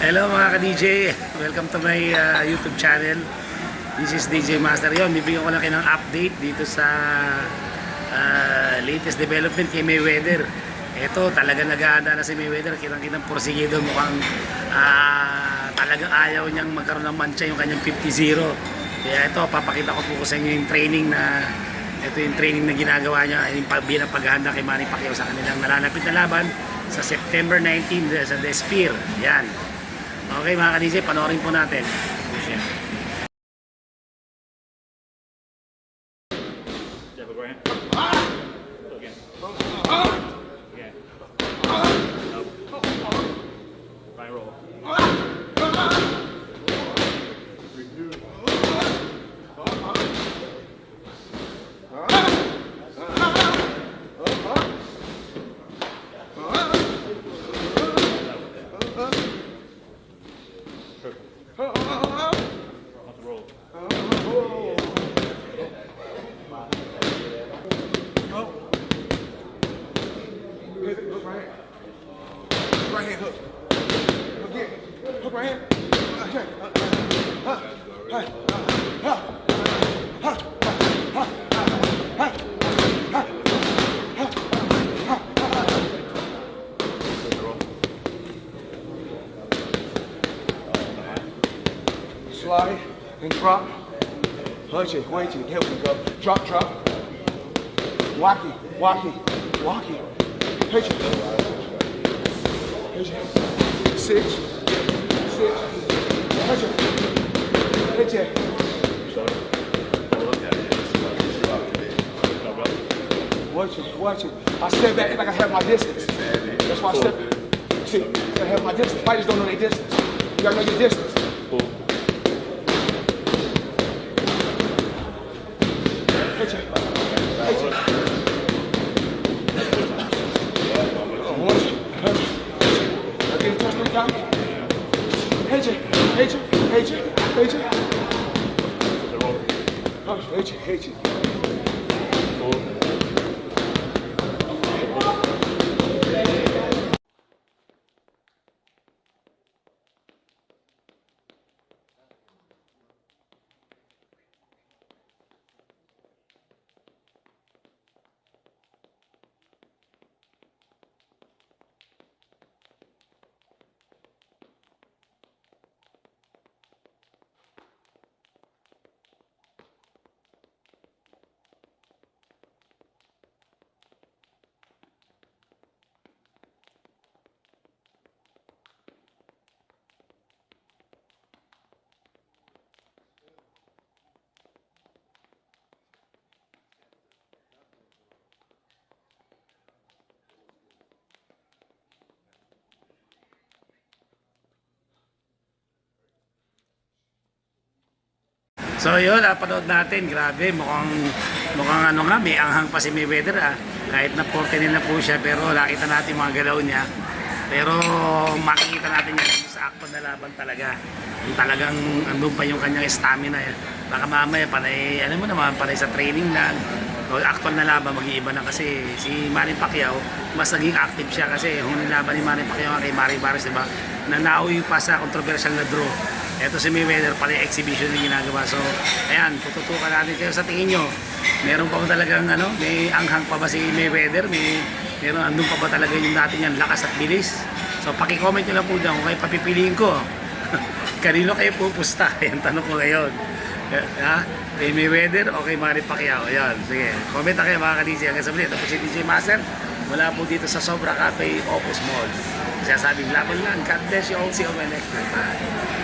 Hello mga ka-DJ, welcome to my YouTube channel. This is DJ Master. Yon, bibigyan ko lang kayo ng update dito sa latest development kay Mayweather. Ito, talaga nag-aanda na si Mayweather. Kitang-kitang porsigido, mukhang talagang ayaw niyang magkaroon ng mancha yung kanyang 50-0. Kaya ito, papakita ko po sa inyo yung training na ginagawa niya, yung bilang paghahanda kay Manny Pacquiao sa kanilang nalalapit na laban sa September 19 sa The Sphere. Yan. Okay mga ka-DJ, panoorin po natin. Right hand hook. Again. Hook right hand. Slide and drop. Hunch it, wait till the heel can go. Drop, drop. Walk it, walk it, walk it. Hitch it. Six. Hit it. Watch it. I step back like I have my distance. That's why I step. See, I have my distance. Fighters don't know their distance. You gotta know your distance. Hit it. Hate you. So yun, napanood natin, grabe, mukhang ano nga, may anghang pa si Mayweather kahit na 14 na po siya, pero nakita natin mga galaw niya. Pero makikita natin yan sa akto na laban talaga. Yung talagang andun pa yung kanyang stamina. Baka mamaya panay, ano mo naman, panay sa training lang. O actual na laban, mag-iiba na kasi si Manny Pacquiao, mas naging active siya kasi yung nilaban ni Manny Pacquiao kay Mari Barres, diba? Nanauwi pa sa controversial na draw. Ito si Mayweather, pala yung exhibition na ginagawa. So, ayan, tututukan natin kayo sa tingin nyo. Meron pa ba talagang, may anghang pa ba si Mayweather? Meron, andun pa ba talaga yung dati niyang lakas at bilis? So, paki-comment nyo lang po dyan kung kayo papipiliin ko. Kanino kayo pupusta? Ayan, tanong ko ngayon. Kay Mayweather o kay Manny Pacquiao? Ayan, sige. Comment na kayo mga ka-DJ. Hanggang sa muli, ito po si DJ Master. Wala po dito sa Sobra Cafe, Opus Mall. Siya sabing laban lang. God bless you all. See you on my next time.